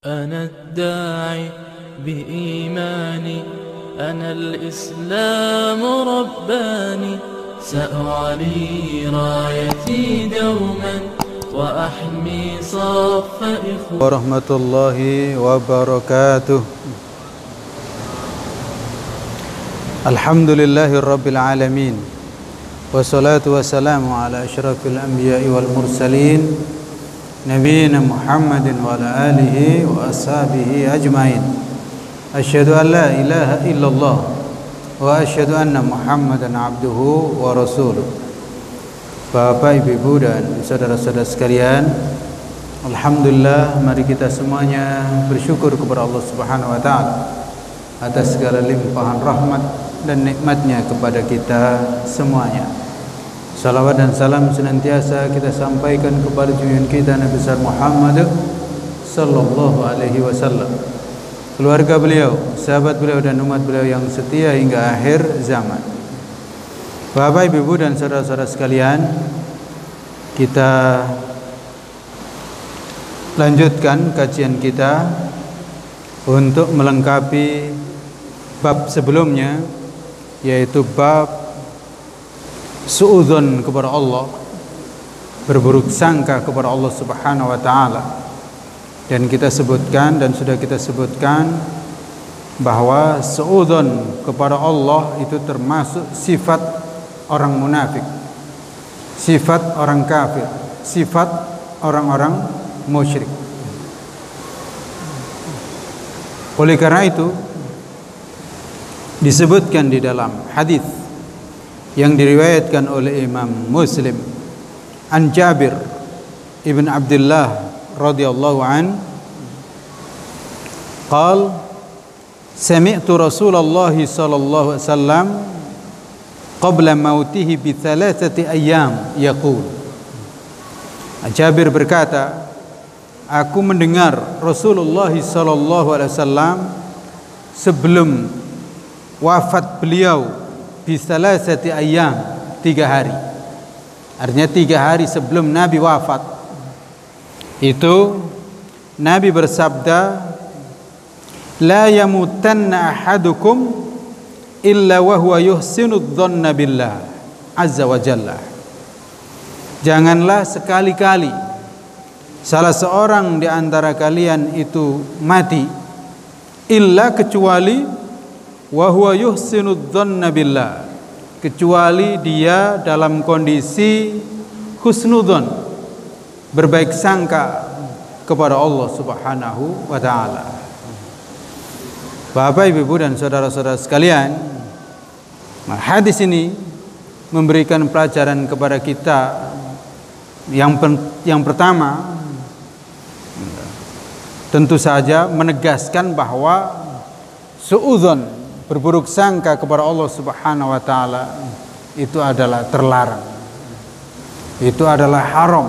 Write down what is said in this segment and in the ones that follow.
أنا الداعي بإيماني أنا الإسلام رباني سأعلي رايتي دوما وأحمي صف إخواني ورحمة الله وبركاته. الحمد لله رب العالمين والصلاة والسلام على أشرف الأنبياء والمرسلين نبينا محمد وعلى آله وأصحابه أجمعين. أشهد أن لا إله إلا الله وأشهد أن محمدا عبده ورسوله. Bapak, Ibu, dan saudara-saudara sekalian, alhamdulillah, mari kita semuanya bersyukur kepada Allah Subhanahu wa taala atas segala limpahan rahmat dan nikmatnya kepada kita semuanya. Salawat dan salam senantiasa kita sampaikan kepada junjungan kita Nabi besar Muhammad sallallahu alaihi wasallam, keluarga beliau, sahabat beliau, dan umat beliau yang setia hingga akhir zaman. Bapak, Ibu, dan saudara-saudara sekalian, kita lanjutkan kajian kita untuk melengkapi bab sebelumnya, yaitu bab suudzon kepada Allah, berburuk sangka kepada Allah Subhanahu wa taala. Dan kita sebutkan dan sudah kita sebutkan bahwa suudzon kepada Allah itu termasuk sifat orang munafik, sifat orang kafir, sifat orang-orang musyrik. Oleh karena itu disebutkan di dalam hadis yang diriwayatkan oleh Imam Muslim an Jabir ibn Abdullah radhiyallahu an qal sami'tu Rasulullah sallallahu alaihi wasallam qabla mautihi bi thalathati ayyam yaqul. Jabir berkata, aku mendengar Rasulullah sallallahu alaihi wasallam sebelum wafat beliau bi thalathati ayyam, 3 hari. Artinya 3 hari sebelum Nabi wafat itu Nabi bersabda, la yamutanna ahadukum illa wa huwa yuhsinu dhanna billah azza wa jalla. Janganlah sekali-kali salah seorang di antara kalian itu mati illa kecuali wa huwa yuhsinu dhanna billah, kecuali dia dalam kondisi husnudzon, berbaik sangka kepada Allah Subhanahu wa taala. Bapak, Ibu, dan saudara-saudara sekalian, hadis ini memberikan pelajaran kepada kita yang pertama, tentu saja menegaskan bahwa suudzon, berburuk sangka kepada Allah Subhanahu wa taala itu adalah terlarang. Itu adalah haram.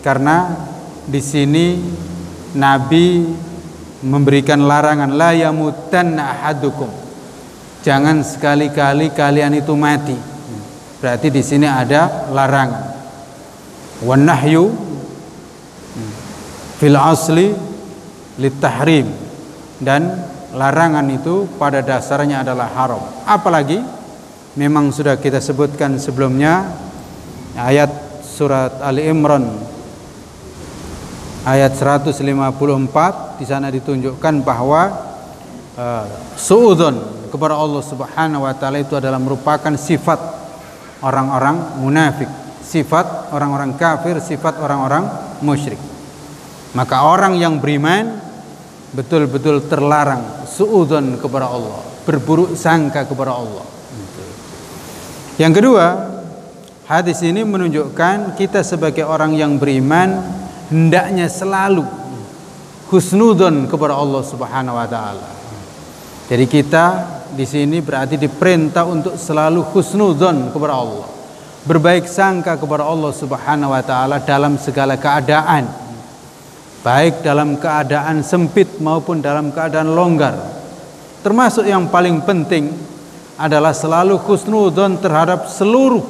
Karena di sini Nabi memberikan larangan, la yamutanna ahadukum. Jangan sekali-kali kalian itu mati. Berarti di sini ada larangan. Wan nahyu fil asli litahrim, dan larangan itu pada dasarnya adalah haram. Apalagi memang sudah kita sebutkan sebelumnya ayat surat Ali Imran ayat 154, di sana ditunjukkan bahwa suudzon kepada Allah Subhanahu wa taala itu adalah merupakan sifat orang-orang munafik, sifat orang-orang kafir, sifat orang-orang musyrik. Maka orang yang beriman betul-betul terlarang suudzon kepada Allah, berburuk sangka kepada Allah. Yang kedua, hadis ini menunjukkan kita sebagai orang yang beriman hendaknya selalu husnudzon kepada Allah Subhanahu wa taala. Jadi kita di sini berarti diperintah untuk selalu husnudzon kepada Allah, berbaik sangka kepada Allah Subhanahu wa taala dalam segala keadaan, baik dalam keadaan sempit maupun dalam keadaan longgar. Termasuk yang paling penting adalah selalu husnudzon terhadap seluruh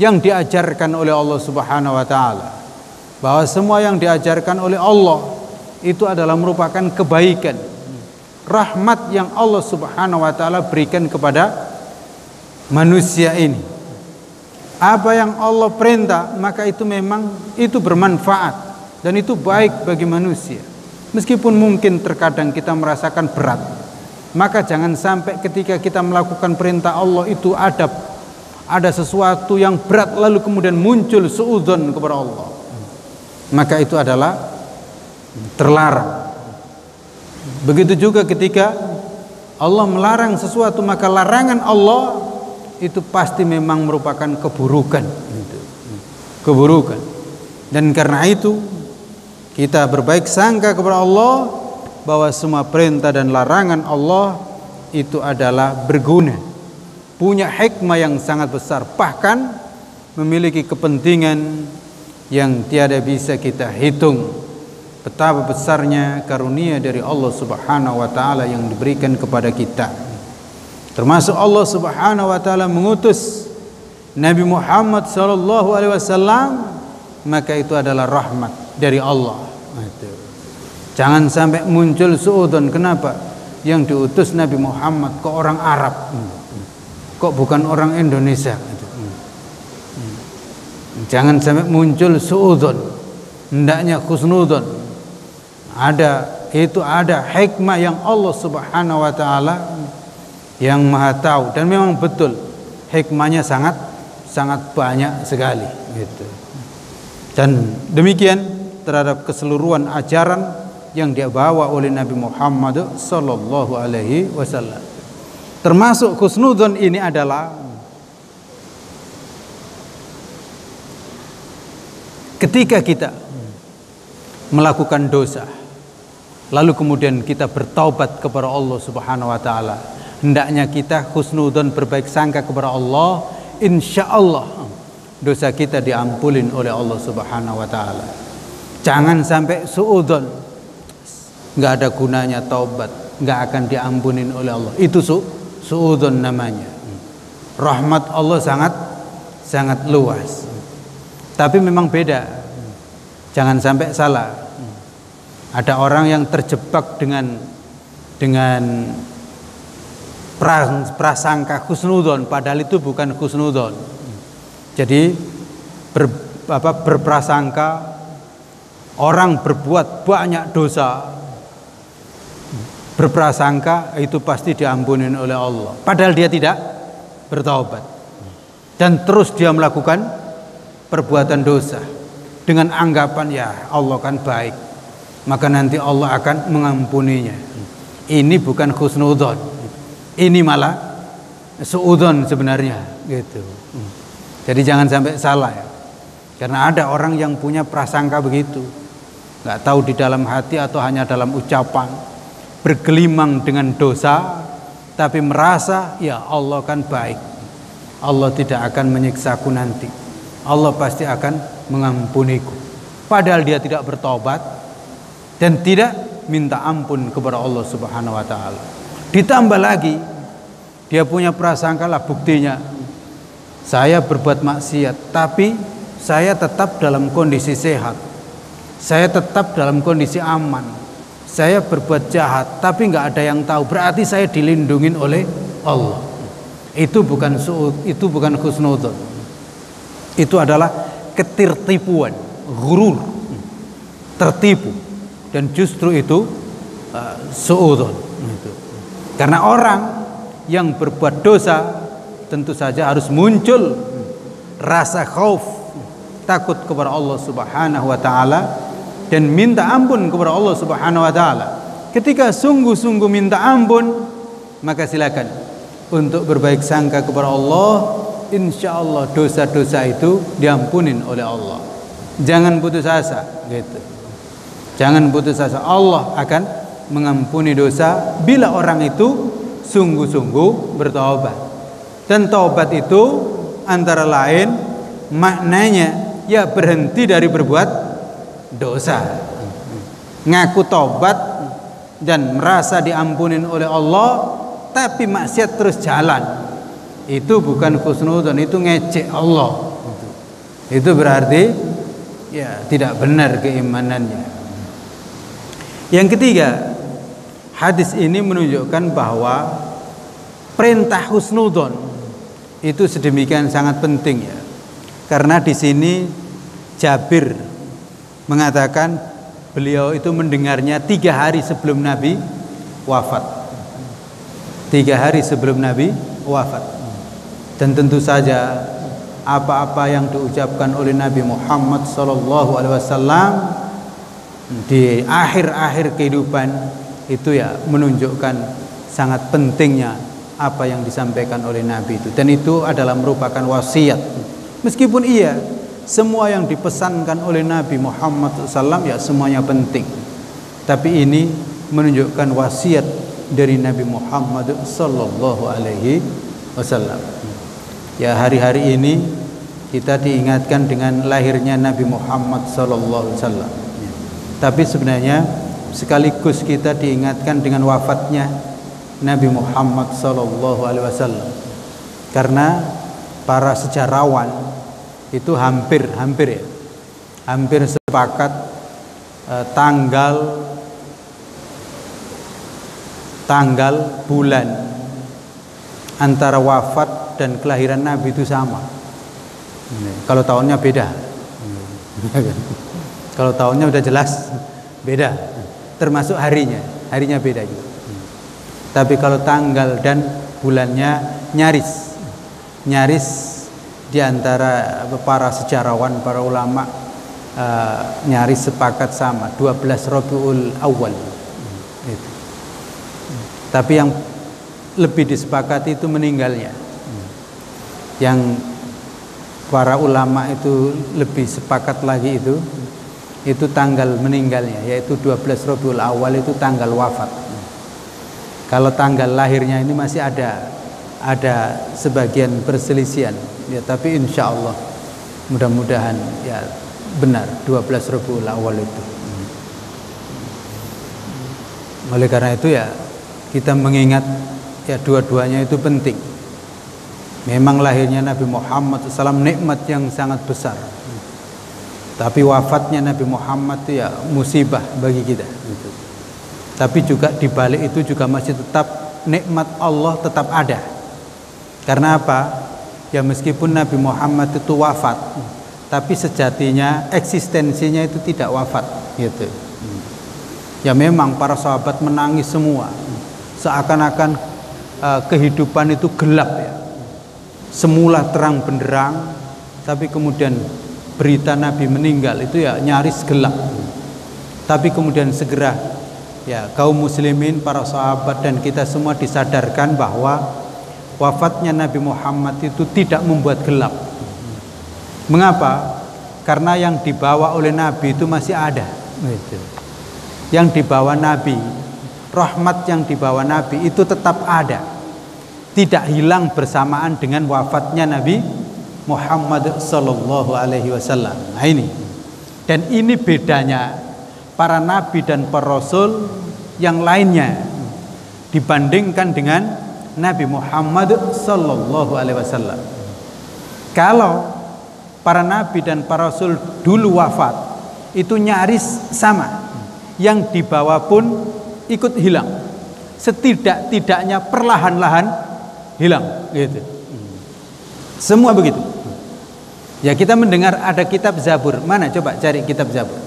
yang diajarkan oleh Allah Subhanahu wa taala. Bahwa semua yang diajarkan oleh Allah itu adalah merupakan kebaikan, rahmat yang Allah Subhanahu wa taala berikan kepada manusia ini. Apa yang Allah perintah, maka itu memang itu bermanfaat dan itu baik bagi manusia. Meskipun mungkin terkadang kita merasakan berat, maka jangan sampai ketika kita melakukan perintah Allah itu ada sesuatu yang berat lalu kemudian muncul suudzon kepada Allah. Maka itu adalah terlarang. Begitu juga ketika Allah melarang sesuatu, maka larangan Allah itu pasti memang merupakan keburukan. Keburukan. Dan karena itu kita berbaik sangka kepada Allah bahwa semua perintah dan larangan Allah itu adalah berguna, punya hikmah yang sangat besar, bahkan memiliki kepentingan yang tiada bisa kita hitung. Betapa besarnya karunia dari Allah Subhanahu wa taala yang diberikan kepada kita. Termasuk Allah Subhanahu wa taala mengutus Nabi Muhammad sallallahu alaihi wasallam, maka itu adalah rahmat dari Allah. Jangan sampai muncul suudzon, kenapa yang diutus Nabi Muhammad ke orang Arab, kok bukan orang Indonesia? Jangan sampai muncul suudzon, hendaknya husnudzon. Ada hikmah yang Allah Subhanahu wa taala yang Maha tahu, dan memang betul hikmahnya sangat banyak sekali gitu. Dan demikian terhadap keseluruhan ajaran yang dia bawa oleh Nabi Muhammad sallallahu alaihi wasallam. Termasuk husnudzon ini adalah ketika kita melakukan dosa lalu kemudian kita bertaubat kepada Allah Subhanahu wa taala, hendaknya kita husnudzon, berbaik sangka kepada Allah, insyaallah dosa kita diampunin oleh Allah Subhanahu wa taala. Jangan sampai suudzon, enggak ada gunanya taubat, enggak akan diampunin oleh Allah. Itu suudzon namanya. Rahmat Allah sangat luas. Tapi memang beda. Jangan sampai salah. Ada orang yang terjebak dengan prasangka husnudzon, padahal itu bukan husnudzon. Jadi berprasangka orang berbuat banyak dosa, berprasangka itu pasti diampunin oleh Allah, padahal dia tidak bertaubat dan terus dia melakukan perbuatan dosa dengan anggapan ya Allah kan baik, maka nanti Allah akan mengampuninya. Ini bukan husnudzon, ini malah suudzon sebenarnya gitu. Jadi jangan sampai salah ya. Karena ada orang yang punya prasangka begitu, nggak tahu di dalam hati atau hanya dalam ucapan, bergelimang dengan dosa, tapi merasa ya Allah kan baik, Allah tidak akan menyiksaku nanti, Allah pasti akan mengampuniku. Padahal dia tidak bertobat dan tidak minta ampun kepada Allah Subhanahu wa taala. Ditambah lagi dia punya prasangka lah, buktinya saya berbuat maksiat tapi saya tetap dalam kondisi sehat, saya tetap dalam kondisi aman. Saya berbuat jahat tapi nggak ada yang tahu, berarti saya dilindungin oleh Allah. Itu bukan husnudzon. Itu adalah ketertipuan, ghurur, tertipu, dan justru itu suudzon. Karena orang yang berbuat dosa tentu saja harus muncul rasa khauf, takut kepada Allah Subhanahu wa taala dan minta ampun kepada Allah Subhanahu wa taala. Ketika sungguh-sungguh minta ampun, maka silakan untuk berbaik sangka kepada Allah, insyaallah dosa-dosa itu diampunin oleh Allah. Jangan putus asa gitu. Jangan putus asa, Allah akan mengampuni dosa bila orang itu sungguh-sungguh bertaubat. Dan taubat itu antara lain maknanya ya berhenti dari berbuat dosa, ngaku taubat dan merasa diampunin oleh Allah, tapi maksiat terus jalan. Itu bukan husnudzon, itu ngecek Allah. Itu berarti ya tidak benar keimanannya. Yang ketiga, hadis ini menunjukkan bahwa perintah husnudzon itu sedemikian sangat penting ya. Karena di sini Jabir mengatakan beliau itu mendengarnya 3 hari sebelum Nabi wafat. 3 hari sebelum Nabi wafat. Dan tentu saja apa-apa yang diucapkan oleh Nabi Muhammad SAW di akhir-akhir kehidupan itu ya menunjukkan sangat pentingnya apa yang disampaikan oleh Nabi itu, dan itu adalah merupakan wasiat. Meskipun iya semua yang dipesankan oleh Nabi Muhammad SAW ya semuanya penting, tapi ini menunjukkan wasiat dari Nabi Muhammad SAW. Ya, hari-hari ini kita diingatkan dengan lahirnya Nabi Muhammad SAW. Tapi sebenarnya sekaligus kita diingatkan dengan wafatnya Nabi Muhammad SAW. Karena para sejarawan itu hampir sepakat tanggal bulan antara wafat dan kelahiran Nabi itu sama. Kalau tahunnya beda. Kalau tahunnya udah jelas beda, termasuk harinya beda juga. Tapi kalau tanggal dan bulannya nyaris di antara para sejarawan, para ulama nyaris sepakat sama, 12 Rabiul Awal. Tapi yang lebih disepakati itu meninggalnya. Yang para ulama itu lebih sepakat lagi itu tanggal meninggalnya, yaitu 12 Rabiul Awal itu tanggal wafat. Kalau tanggal lahirnya ini masih ada sebagian perselisihan ya, tapi insya Allah mudah-mudahan ya benar 12 Rabiul Awal itu. Oleh karena itu ya kita mengingat ya dua-duanya itu penting. Memang lahirnya Nabi Muhammad SAW nikmat yang sangat besar, tapi wafatnya Nabi Muhammad itu ya musibah bagi kita. Tapi juga di balik itu juga masih tetap nikmat Allah tetap ada. Karena apa? Ya meskipun Nabi Muhammad itu wafat, tapi sejatinya eksistensinya itu tidak wafat gitu. Ya memang para sahabat menangis semua, seakan-akan kehidupan itu gelap ya. Semula terang benderang, tapi kemudian berita Nabi meninggal itu ya nyaris gelap. Tapi kemudian segera ya kaum muslimin, para sahabat dan kita semua disadarkan bahwa wafatnya Nabi Muhammad itu tidak membuat gelap. Mengapa? Karena yang dibawa oleh Nabi itu masih ada. Yang dibawa Nabi, rahmat yang dibawa Nabi itu tetap ada, tidak hilang bersamaan dengan wafatnya Nabi Muhammad sallallahu alaihi wasallam. Nah ini. Dan ini bedanya para nabi dan para rasul yang lainnya dibandingkan dengan Nabi Muhammad sallallahu alaihi wasallam. Kalau para nabi dan para rasul dulu wafat itu nyaris sama, yang dibawa pun ikut hilang. Setidak-tidaknya perlahan-lahan hilang gitu. Semua begitu. Ya kita mendengar ada kitab Zabur. Mana coba cari kitab Zabur.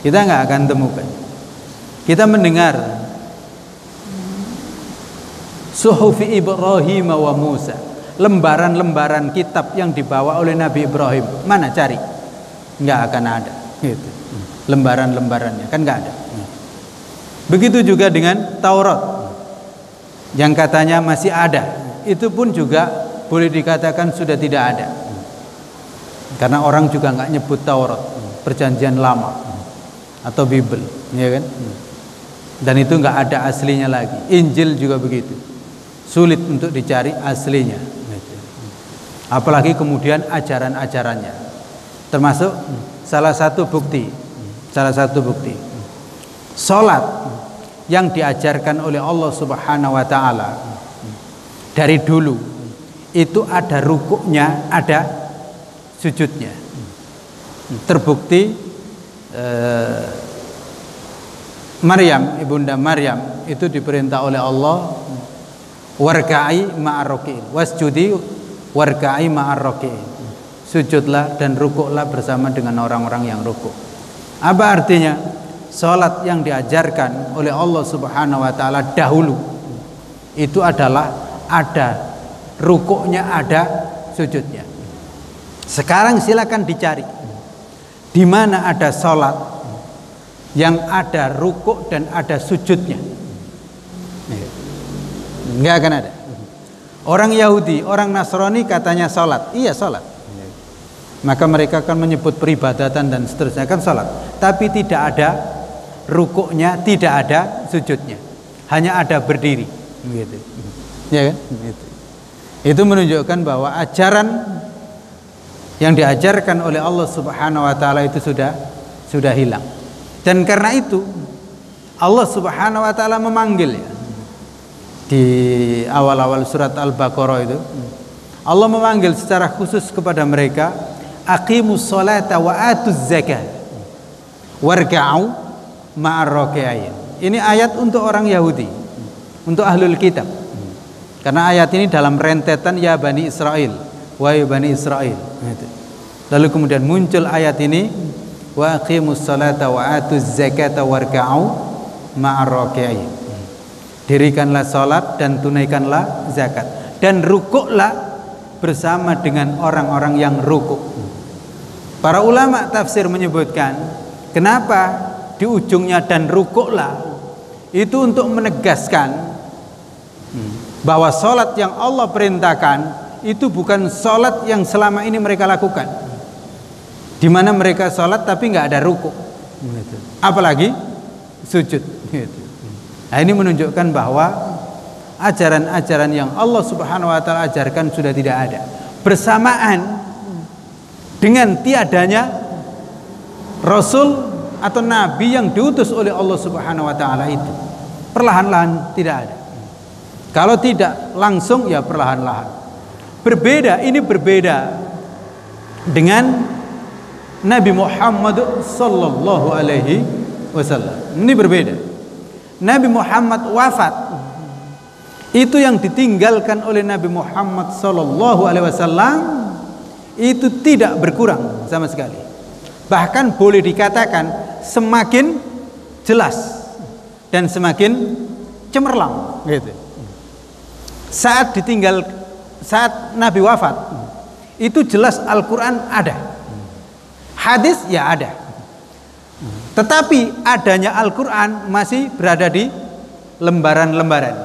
Kita nggak akan temukan. Kita mendengar Suhufi Ibrahim wa Musa, lembaran-lembaran kitab yang dibawa oleh Nabi Ibrahim. Mana cari? Nggak akan ada gitu. Lembaran-lembarannya kan nggak ada. Begitu juga dengan Taurat yang katanya masih ada, itu pun juga boleh dikatakan sudah tidak ada, karena orang juga nggak nyebut Taurat, perjanjian lama atau Bible, ya kan? Dan itu nggak ada aslinya lagi. Injil juga begitu, sulit untuk dicari aslinya. Apalagi kemudian ajaran-ajarannya, termasuk salah satu bukti, salat yang diajarkan oleh Allah Subhanahu wa taala dari dulu itu ada rukuknya, ada sujudnya. Terbukti Maryam, ibunda Maryam itu diperintah oleh Allah warka'i ma'ar raki'in, wasjudi warka'i ma'ar raki'in. Sujudlah dan rukuklah bersama dengan orang-orang yang rukuk. Apa artinya? Salat yang diajarkan oleh Allah Subhanahu wa taala dahulu itu adalah ada rukuknya, ada sujudnya. Sekarang silakan dicari di mana ada salat yang ada rukuk dan ada sujudnya. Enggak akan ada. Orang Yahudi, orang Nasrani katanya salat. Iya salat. Maka mereka akan menyebut peribadatan dan seterusnya kan salat. Tapi tidak ada rukuknya, tidak ada sujudnya. Hanya ada berdiri. Gitu. Ya kan? Gitu. Itu menunjukkan bahwa ajaran yang diajarkan oleh Allah Subhanahu wa taala itu sudah hilang. Dan karena itu Allah Subhanahu wa taala memanggil ya. Di awal-awal surat Al-Baqarah itu Allah memanggil secara khusus kepada mereka, aqimus sholata wa atuz zakah warka'u ma'ar raki'in. Ini ayat untuk orang Yahudi, untuk ahlul kitab. Karena ayat ini dalam rentetan ya Bani Israel, wahai Bani Israel. Lalu kemudian muncul ayat ini, wa aqimus salata wa atuz zakata warka'u ma'ar raki'in. Dirikanlah salat dan tunaikanlah zakat dan rukuklah bersama dengan orang-orang yang rukuk. Para ulama tafsir menyebutkan kenapa di ujungnya dan rukuklah itu untuk menegaskan bahwa salat yang Allah perintahkan itu bukan salat yang selama ini mereka lakukan, di mana mereka salat tapi nggak ada rukuk, apalagi sujud. Nah, ini menunjukkan bahwa ajaran-ajaran yang Allah Subhanahu wa taala ajarkan sudah tidak ada. Bersamaan dengan tiadanya Rasul atau Nabi yang diutus oleh Allah Subhanahu wa taala itu, perlahan-lahan tidak ada. Kalau tidak langsung ya perlahan-lahan. Berbeda, ini berbeda dengan Nabi Muhammad sallallahu alaihi wasallam. Ini berbeda. Nabi Muhammad wafat, itu yang ditinggalkan oleh Nabi Muhammad sallallahu alaihi wasallam itu tidak berkurang sama sekali. Bahkan boleh dikatakan semakin jelas dan semakin cemerlang gitu. Saat Nabi wafat itu jelas Al-Quran ada, hadis ya ada, tetapi adanya Al-Quran masih berada di lembaran-lembaran,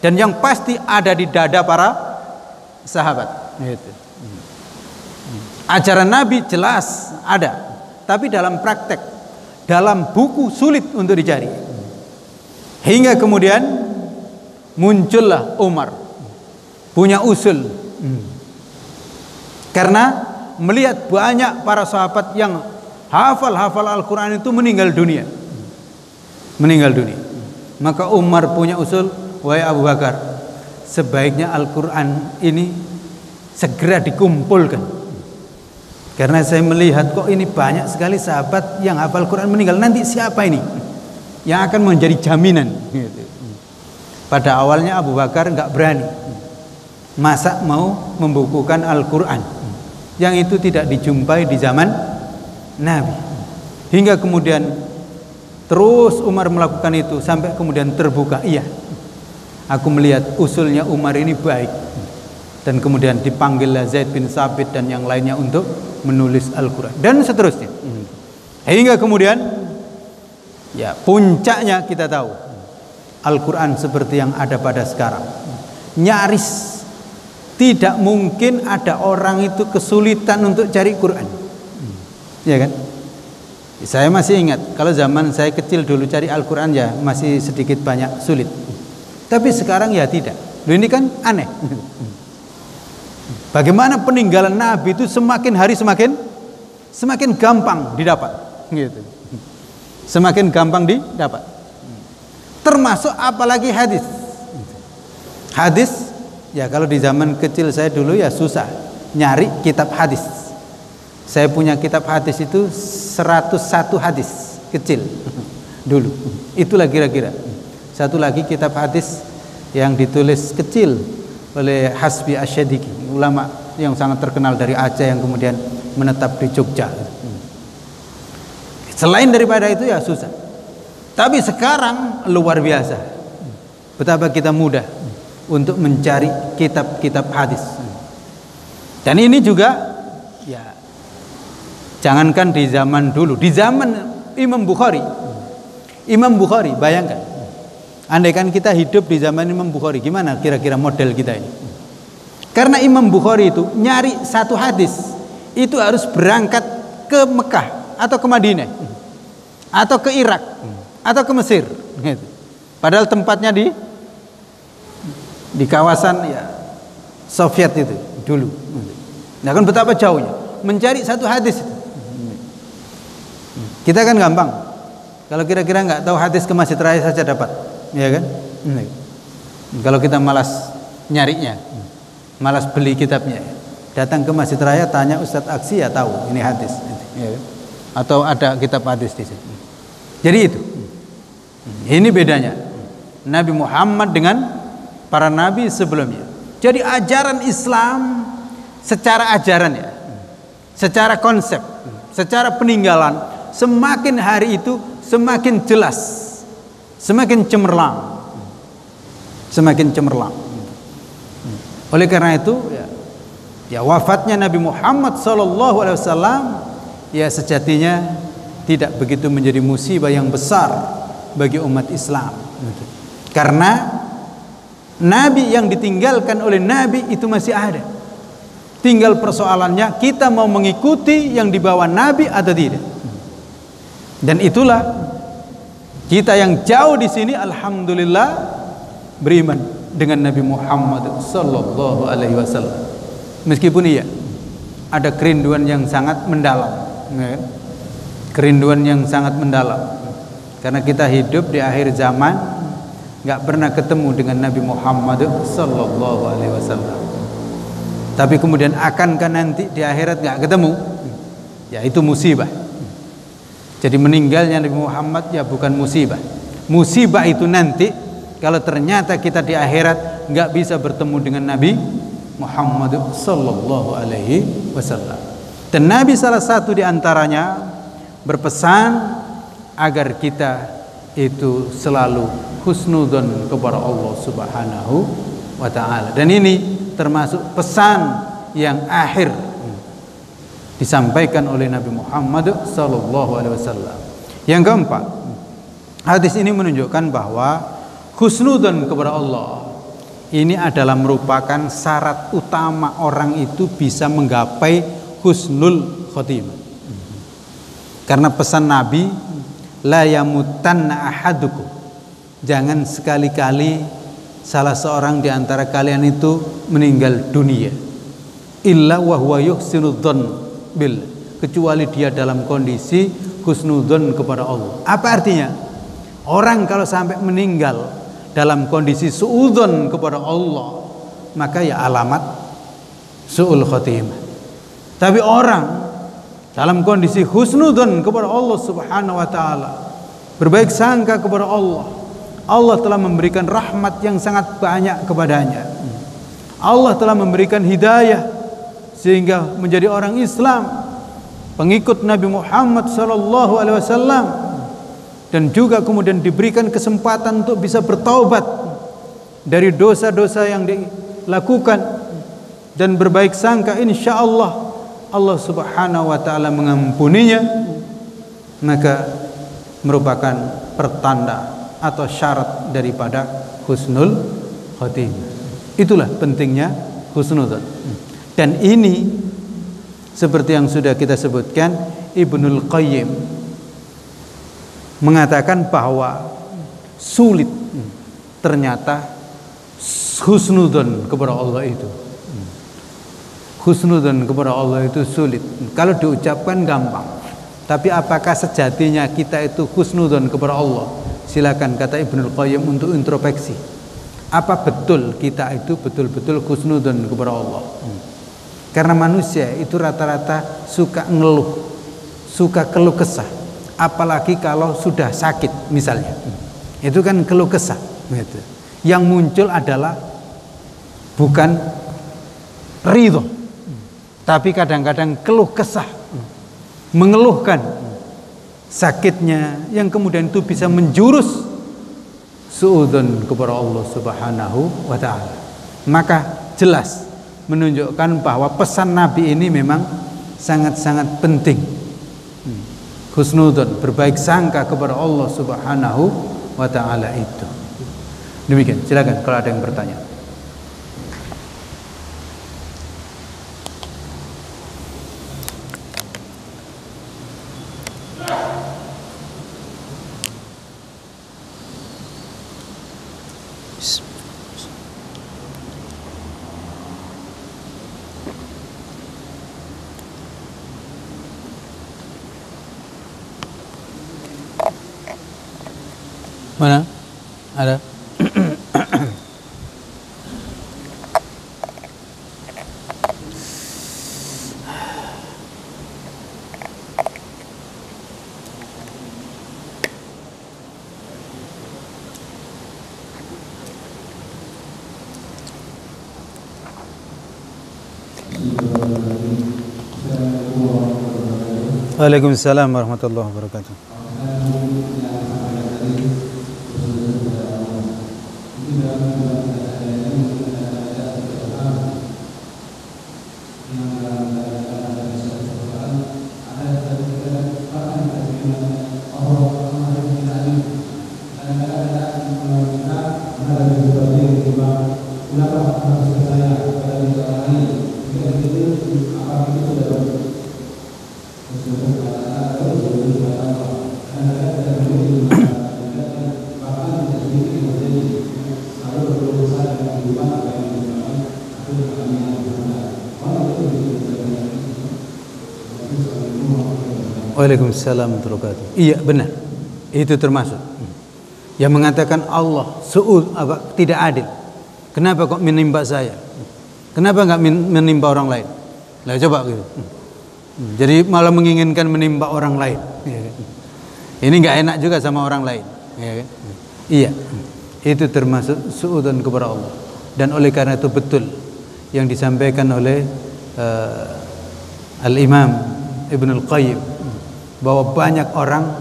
dan yang pasti ada di dada para sahabat gitu. Ajaran Nabi jelas ada, tapi dalam praktek, dalam buku sulit untuk dicari. Hingga kemudian muncullah Umar punya usul, karena melihat banyak para sahabat yang hafal Al-Quran itu meninggal dunia. Maka Umar punya usul, wahai Abu Bakar, sebaiknya Al-Quran ini segera dikumpulkan, karena saya melihat kok ini banyak sekali sahabat yang hafal Quran meninggal. Nanti siapa ini yang akan menjadi jaminan gitu. Pada awalnya Abu Bakar nggak berani, masa mau membukukan Al-Quran yang itu tidak dijumpai di zaman Nabi. Hingga kemudian terus Umar melakukan itu sampai kemudian terbuka, iya, aku melihat usulnya Umar ini baik. Dan kemudian dipanggillah Zaid bin Sabit dan yang lainnya untuk menulis Al-Quran dan seterusnya. Hingga kemudian ya puncaknya kita tahu Al-Quran seperti yang ada pada sekarang. Nyaris tidak mungkin ada orang itu kesulitan untuk cari Quran, ya kan? Saya masih ingat kalau zaman saya kecil dulu cari Al-Quran ya masih sedikit banyak sulit. Tapi sekarang ya tidak. Loh, ini kan aneh. Bagaimana peninggalan Nabi itu semakin hari semakin gampang didapat, gitu. Semakin gampang didapat. Termasuk apalagi hadis. Hadis ya kalau di zaman kecil saya dulu ya susah nyari kitab hadis. Saya punya kitab hadis itu 101 hadis kecil dulu. Itulah kira-kira. Satu lagi kitab hadis yang ditulis kecil oleh Hasbi Asyadiki, ulama yang sangat terkenal dari Aceh yang kemudian menetap di Jogja. Selain daripada itu ya susah. Tapi sekarang luar biasa. Betapa kita mudah untuk mencari kitab-kitab hadis. Dan ini juga ya jangankan di zaman dulu, di zaman Imam Bukhari. Imam Bukhari, bayangkan. Andaikan kita hidup di zaman Imam Bukhari, gimana kira-kira model kita ini? Karena Imam Bukhari itu nyari satu hadis itu harus berangkat ke Mekah atau ke Madinah atau ke Irak atau ke Mesir gitu. Padahal tempatnya di kawasan ya Soviet itu dulu. Nah kan betapa jauhnya mencari satu hadis itu. Kita kan gampang. Kalau kira-kira nggak tahu hadis ke Masjid Raya saja dapat, ya kan? Kalau kita malas nyarinya, malas beli kitabnya, datang ke Masjid Raya tanya Ustadz Aksi ya tahu ini hadis, ya kan? Atau ada kitab hadis di sini. Jadi itu, ini bedanya Nabi Muhammad dengan para nabi sebelumnya. Jadi ajaran Islam secara ajaran ya, secara konsep, secara peninggalan, semakin hari itu semakin jelas, semakin cemerlang, semakin cemerlang. Oleh karena itu ya wafatnya Nabi Muhammad SAW ya sejatinya tidak begitu menjadi musibah yang besar bagi umat Islam. Karena Nabi yang ditinggalkan oleh Nabi itu masih ada. Tinggal persoalannya kita mau mengikuti yang dibawa Nabi atau tidak. Dan itulah kita yang jauh di sini alhamdulillah beriman dengan Nabi Muhammad sallallahu alaihi wasallam. Meskipun iya ada kerinduan yang sangat mendalam, ya? Kerinduan yang sangat mendalam. Karena kita hidup di akhir zaman enggak pernah ketemu dengan Nabi Muhammad sallallahu alaihi wasallam. Tapi kemudian akankah nanti di akhirat enggak ketemu? Ya itu musibah. Jadi meninggalnya Nabi Muhammad ya bukan musibah. Musibah itu nanti kalau ternyata kita di akhirat nggak bisa bertemu dengan Nabi Muhammad sallallahu alaihi wasallam. Dan Nabi salah satu di antaranya berpesan agar kita itu selalu husnudzon kepada Allah Subhanahu wa taala. Dan ini termasuk pesan yang akhir disampaikan oleh Nabi Muhammad sallallahu alaihi wasallam. Yang keempat, hadis ini menunjukkan bahwa husnudzon kepada Allah ini adalah merupakan syarat utama orang itu bisa menggapai husnul khotimah. Karena pesan Nabi, la yamutanna ahadukum, jangan sekali-kali salah seorang di antara kalian itu meninggal dunia illa wa huwa yuhsinudzon bil, kecuali dia dalam kondisi husnudzon kepada Allah. Apa artinya? Orang kalau sampai meninggal dalam kondisi suudzon kepada Allah, maka ya alamat su'ul khotimah. Tapi orang dalam kondisi husnudzon kepada Allah Subhanahu wa taala, berbaik sangka kepada Allah, Allah telah memberikan rahmat yang sangat banyak kepadanya. Allah telah memberikan hidayah sehingga menjadi orang Islam, pengikut Nabi Muhammad sallallahu alaihi wasallam, dan juga kemudian diberikan kesempatan untuk bisa bertaubat dari dosa-dosa yang dilakukan dan berbaik sangka insyaallah Allah Subhanahu wa taala mengampuninya, maka merupakan pertanda atau syarat daripada husnul khotimah. Itulah pentingnya husnudzon. Dan ini seperti yang sudah kita sebutkan, Ibnul Qayyim mengatakan bahwa sulit ternyata husnudzon kepada Allah itu. Husnudzon kepada Allah itu sulit. Kalau diucapkan gampang. Tapi apakah sejatinya kita itu husnudzon kepada Allah? Silakan, kata Ibnul Qayyim, untuk introspeksi. Apa betul kita itu betul-betul husnudzon kepada Allah? Karena manusia itu rata-rata suka ngeluh, suka keluh kesah, apalagi kalau sudah sakit misalnya. Itu kan keluh kesah gitu. Yang muncul adalah bukan ridho, tapi kadang-kadang keluh kesah, mengeluhkan sakitnya, yang kemudian itu bisa menjurus suudzon kepada Allah Subhanahu wa ta'ala. Maka jelas menunjukkan bahwa pesan Nabi ini memang sangat-sangat penting. Husnudzon, berbaik sangka kepada Allah Subhanahu wa ta'ala itu. Demikian, silakan kalau ada yang bertanya. Mana? Ada? Waalaikumsalam warahmatullahi wabarakatuh. Waalaikumsalam warahmatullahi wabarakatuh. Iya benar, itu termasuk yang mengatakan Allah tidak adil. Kenapa kok menimpa saya? Kenapa nggak menimpa orang lain? Lah coba gitu. Jadi malah menginginkan menimpa orang lain. Ini nggak enak juga sama orang lain. Iya, itu termasuk suudzon kepada Allah. Dan oleh karena itu betul yang disampaikan oleh Al-Imam Ibnul Qayyim, bahwa banyak orang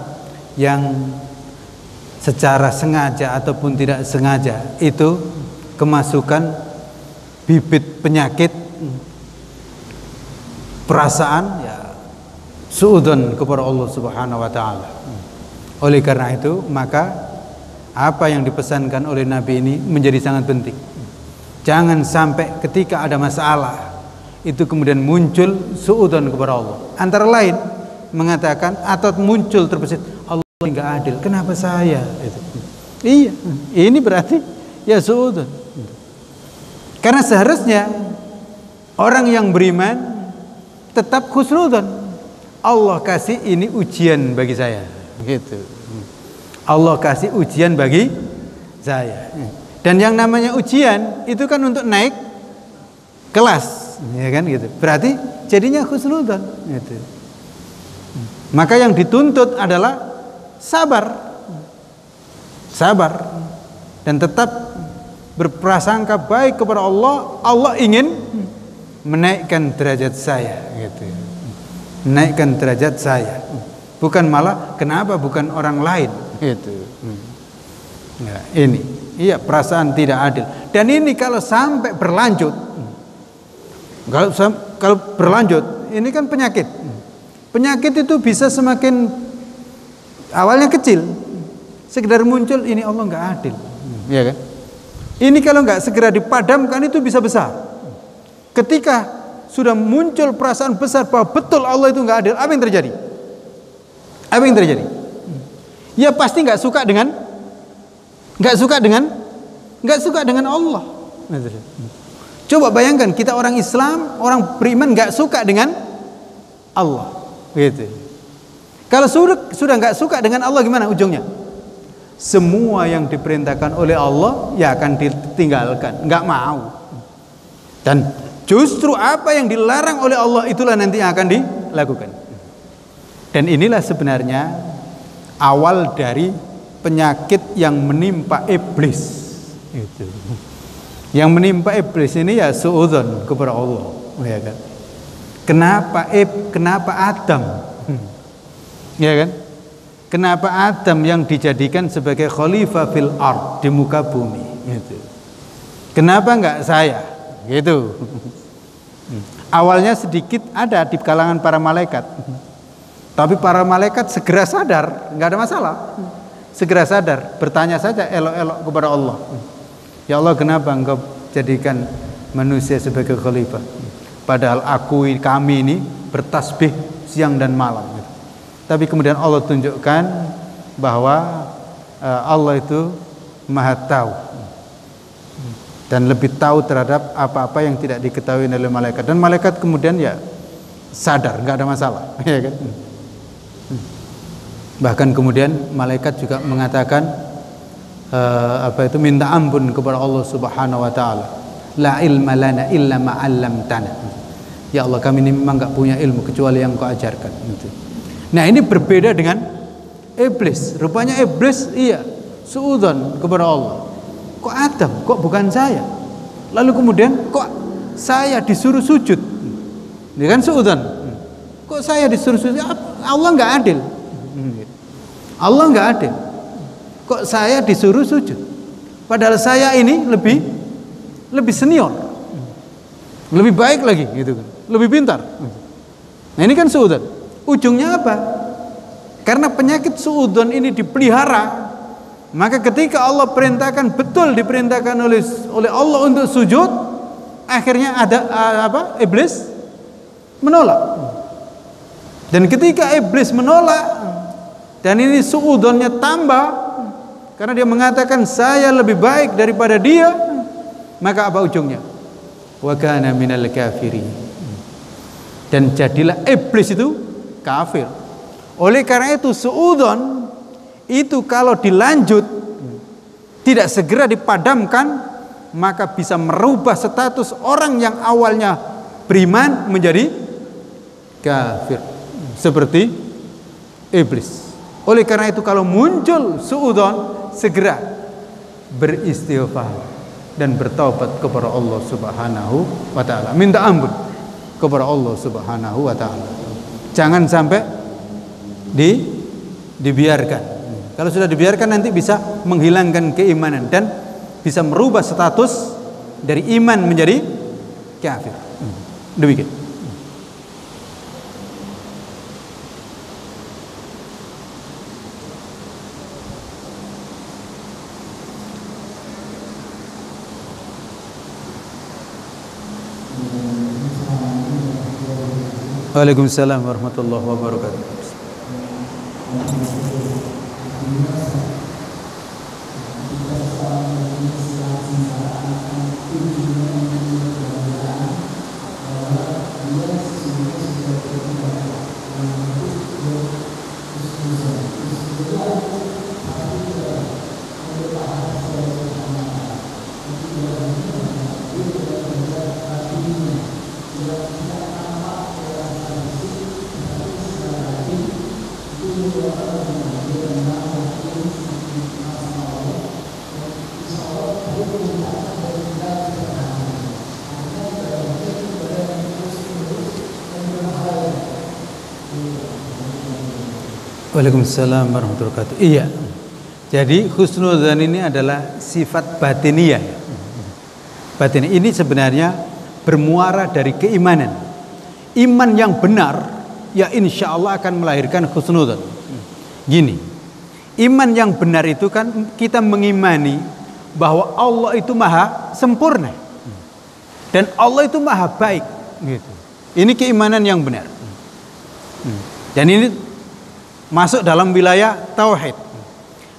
yang secara sengaja ataupun tidak sengaja itu kemasukan bibit penyakit perasaan ya suudzon kepada Allah Subhanahu wa taala. Oleh karena itu maka apa yang dipesankan oleh Nabi ini menjadi sangat penting. Jangan sampai ketika ada masalah itu kemudian muncul suudzon kepada Allah. Antara lain mengatakan atau muncul terbesit, Allah nggak adil, kenapa saya? Iya, ini berarti ya suudzon. Karena seharusnya orang yang beriman tetap husnudzon. Allah kasih ini ujian bagi saya, gitu. Allah kasih ujian bagi saya. Dan yang namanya ujian itu kan untuk naik kelas, ya kan gitu. Berarti jadinya husnudzon, gitu. Maka yang dituntut adalah sabar dan tetap berprasangka baik kepada Allah. Allah ingin menaikkan derajat saya, gitu. Menaikkan derajat saya, bukan malah kenapa bukan orang lain, gitu. Nah, ini iya perasaan tidak adil. Dan ini kalau sampai berlanjut, kalau berlanjut ini kan penyakit. Penyakit itu bisa semakin awalnya kecil, sekedar muncul ini Allah nggak adil, ya kan? Ini kalau nggak segera dipadamkan itu bisa besar. Ketika sudah muncul perasaan besar bahwa betul Allah itu nggak adil, apa yang terjadi? Apa yang terjadi? Ya pasti nggak suka dengan Allah. Coba bayangkan kita orang Islam, orang beriman nggak suka dengan Allah. Gitu. Kalau sudah nggak suka dengan Allah, gimana ujungnya? Semua yang diperintahkan oleh Allah ya akan ditinggalkan, nggak mau. Dan justru apa yang dilarang oleh Allah itulah nanti yang akan dilakukan. Dan inilah sebenarnya awal dari penyakit yang menimpa iblis. Itu. Yang menimpa iblis ini ya suudzon kepada Allah, ya kan? Kenapa Adam? Ya kan? Kenapa Adam yang dijadikan sebagai khalifah fil ard, di muka bumi? Gitu. Kenapa enggak saya? Gitu. Awalnya sedikit ada di kalangan para malaikat, tapi para malaikat segera sadar, enggak ada masalah. Segera sadar, bertanya saja elok-elok kepada Allah. Ya Allah, kenapa engkau jadikan manusia sebagai khalifah? Padahal kami ini bertasbih siang dan malam. Tapi kemudian Allah tunjukkan bahwa Allah itu Maha tahu dan lebih tahu terhadap apa-apa yang tidak diketahui oleh malaikat. Dan malaikat kemudian ya sadar, nggak ada masalah, ya kan? Bahkan kemudian malaikat juga mengatakan minta ampun kepada Allah Subhanahu wa taala. La ilma lana illa ma 'allamtana. Ya Allah, kami ini memang nggak punya ilmu kecuali yang Kau ajarkan. Gitu. Nah, ini berbeda dengan iblis. Rupanya iblis suudzon kepada Allah. Kok Adam? Kok bukan saya? Lalu kemudian kok saya disuruh sujud? Ini kan suudzon. Kok saya disuruh sujud? Allah nggak adil. Allah nggak adil. Kok saya disuruh sujud? Padahal saya ini lebih senior, lebih baik lagi, gitu kan? Lebih pintar. Nah, ini kan suudzon. Ujungnya apa? Karena penyakit suudzon ini dipelihara, maka ketika Allah perintahkan, betul diperintahkan oleh Allah untuk sujud, akhirnya iblis menolak. Dan ketika iblis menolak, dan ini suudzonnya tambah, karena dia mengatakan saya lebih baik daripada dia, maka apa ujungnya? Wa kana minal kafirin. Dan jadilah iblis itu kafir. Oleh karena itu suudzon itu kalau dilanjut tidak segera dipadamkan, maka bisa merubah status orang yang awalnya beriman menjadi kafir, seperti iblis. Oleh karena itu kalau muncul suudzon, segera beristighfar dan bertaubat kepada Allah Subhanahu wa taala. Minta ampun kepada Allah Subhanahu wa taala. Jangan sampai dibiarkan. Kalau sudah dibiarkan nanti bisa menghilangkan keimanan dan bisa merubah status dari iman menjadi kafir. Demikian. Waalaikumsalam warahmatullahi wabarakatuh. Waalaikumsalam warahmatullahi wabarakatuh. Iya. Jadi husnudzan ini adalah sifat batiniyah. Batin ini sebenarnya bermuara dari keimanan. Iman yang benar ya insya Allah akan melahirkan husnudzan. Gini, iman yang benar itu kan kita mengimani bahwa Allah itu maha sempurna dan Allah itu maha baik. Gitu. Ini keimanan yang benar. Dan ini masuk dalam wilayah tauhid.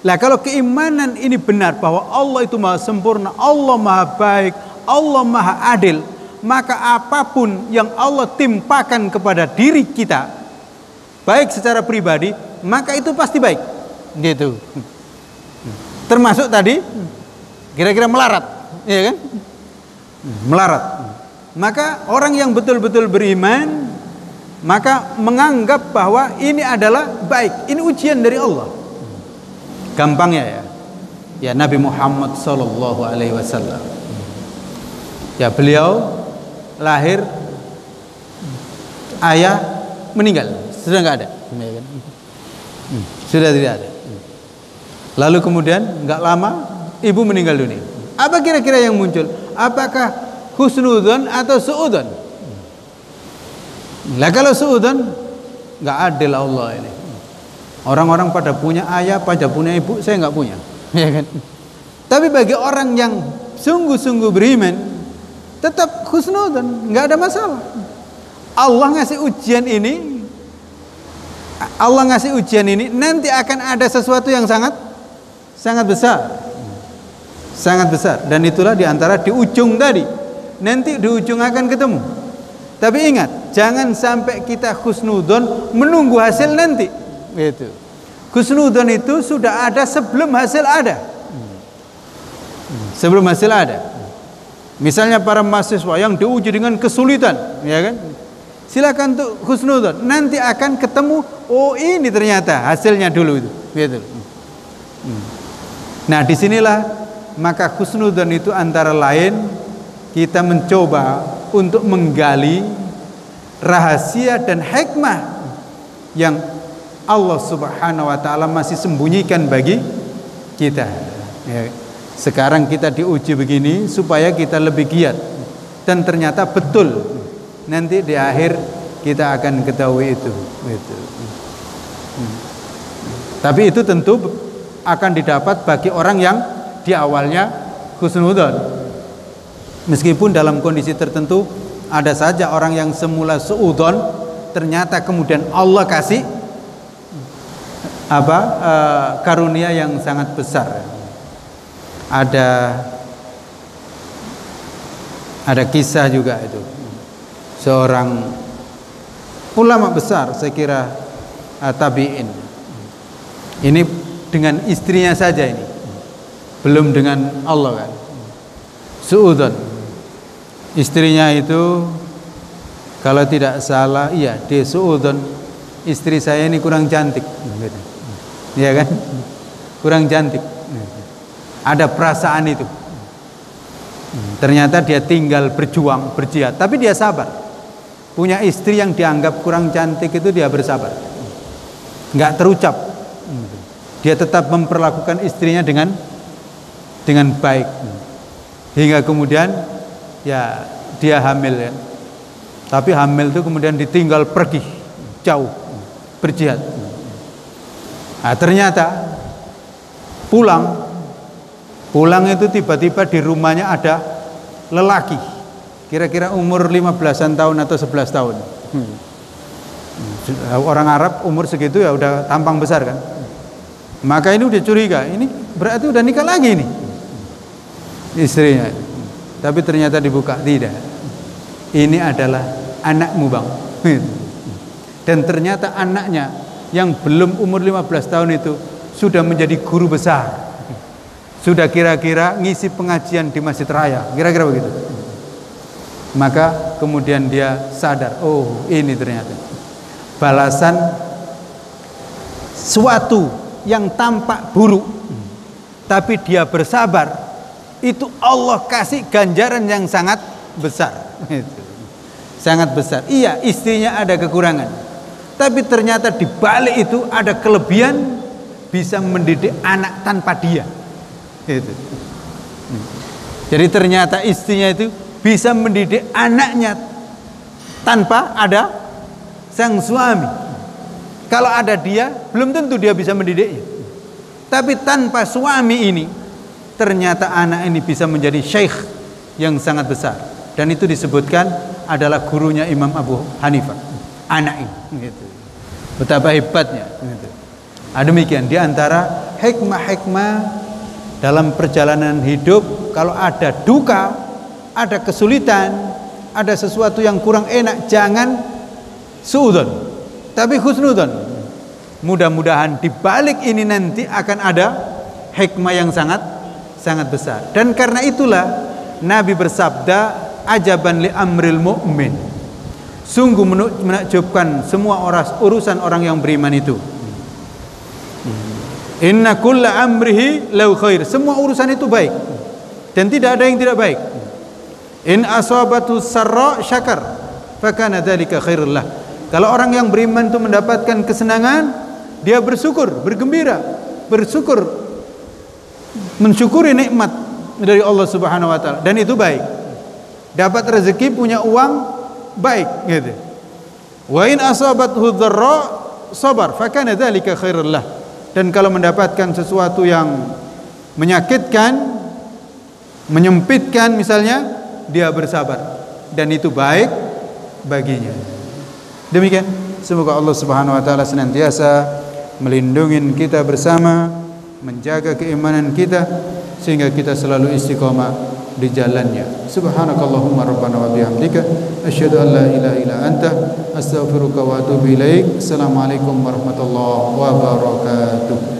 Lah kalau keimanan ini benar bahwa Allah itu maha sempurna, Allah maha baik, Allah maha adil, maka apapun yang Allah timpakan kepada diri kita, baik secara pribadi, maka itu pasti baik. Gitu. Termasuk tadi kira-kira melarat, ya kan? Melarat. Maka orang yang betul-betul beriman maka menganggap bahwa ini adalah baik, ini ujian dari Allah. gampangnya ya Nabi Muhammad sallallahu alaihi wasallam. Ya, beliau lahir, ayah meninggal, sudah nggak ada, sudah tidak ada. Lalu kemudian nggak lama ibu meninggal dunia. Apa kira-kira yang muncul? Apakah husnudzon atau suudzon? Lah kalau suudzon, nggak adil Allah ini. Orang-orang pada punya ayah, pada punya ibu, saya nggak punya, ya kan? Tapi bagi orang yang sungguh-sungguh beriman, tetap husnudzon, nggak ada masalah. Allah ngasih ujian ini, nanti akan ada sesuatu yang sangat besar, dan itulah diantara di ujung tadi. Nanti di ujung akan ketemu. Tapi ingat, jangan sampai kita husnudzon menunggu hasil nanti. Itu. Husnudzon itu sudah ada sebelum hasil ada. Sebelum hasil ada. Misalnya para mahasiswa yang diuji dengan kesulitan, ya kan? Silakan untuk husnudzon. Nanti akan ketemu, oh ini ternyata hasilnya dulu itu. Gitu. Nah, disinilah maka husnudzon itu antara lain kita mencoba untuk menggali rahasia dan hikmah yang Allah Subhanahu wa taala masih sembunyikan bagi kita. Ya. Sekarang kita diuji begini supaya kita lebih giat, dan ternyata betul nanti di akhir kita akan ketahui itu. Tapi itu tentu akan didapat bagi orang yang di awalnya husnudzon. Meskipun dalam kondisi tertentu ada saja orang yang semula suudzon, ternyata kemudian Allah kasih karunia yang sangat besar. Ada kisah juga itu, seorang ulama besar, saya kira tabi'in. Ini dengan istrinya saja ini, belum dengan Allah kan. Suudzon, istrinya itu kalau tidak salah, iya dia suudzon, istri saya ini kurang cantik, iya kan? Kurang cantik. Ada perasaan itu. Ternyata dia tinggal berjuang, berjihad, tapi dia sabar. Punya istri yang dianggap kurang cantik itu dia bersabar, nggak terucap. Dia tetap memperlakukan istrinya dengan baik, hingga kemudian ya dia hamil ya. Tapi hamil itu kemudian ditinggal pergi jauh berjihad. Nah, ternyata pulang itu tiba-tiba di rumahnya ada lelaki kira-kira umur 15-an tahun atau 11 tahun. Orang Arab umur segitu ya udah tampang besar kan. Maka ini udah curiga, ini berarti udah nikah lagi nih istrinya. Tapi ternyata dibuka, tidak, ini adalah anakmu bang. Dan ternyata anaknya yang belum umur 15 tahun itu sudah menjadi guru besar, sudah kira-kira ngisi pengajian di Masjid Raya, kira-kira begitu. Maka kemudian dia sadar, oh ini ternyata balasan suatu yang tampak buruk, tapi dia bersabar, itu Allah kasih ganjaran yang sangat besar. Sangat besar. Iya, istrinya ada kekurangan, tapi ternyata di balik itu ada kelebihan, bisa mendidik anak tanpa dia. Itu. Jadi ternyata istrinya itu bisa mendidik anaknya tanpa ada sang suami. Kalau ada dia, belum tentu dia bisa mendidiknya. Tapi tanpa suami ini, ternyata anak ini bisa menjadi syekh yang sangat besar. Dan itu disebutkan adalah gurunya Imam Abu Hanifah, anak ini. Gitu. Betapa hebatnya. Gitu. Demikian diantara hikmah-hikmah dalam perjalanan hidup. Kalau ada duka, ada kesulitan, ada sesuatu yang kurang enak, jangan suudzon, tapi husnudzon. Mudah-mudahan di balik ini nanti akan ada hikmah yang sangat besar. Dan karena itulah Nabi bersabda, ajaban li amril mu'min, sungguh menakjubkan semua urusan orang yang beriman itu. Inna kulla amrihi lau khair. Semua urusan itu baik dan tidak ada yang tidak baik. In asabatu sarra syakar fakana dzalika khairul lah. Kalau orang yang beriman itu mendapatkan kesenangan, dia bersyukur, bergembira, bersyukur, mensyukuri nikmat dari Allah Subhanahu wa taala, dan itu baik. Dapat rezeki, punya uang, baik gitu. Wa in asabathu dharra sabar fakana dzalika khairul lah. Dan kalau mendapatkan sesuatu yang menyakitkan, menyempitkan misalnya, dia bersabar dan itu baik baginya. Demikian, semoga Allah Subhanahu wa taala senantiasa melindungi kita bersama, menjaga keimanan kita sehingga kita selalu istiqamah di jalannya. Subhanakallahumma rabbana wa bihamdika asyhadu an la ilaha illa anta astaghfiruka wa atubu ilaik. Assalamualaikum warahmatullahi wabarakatuh.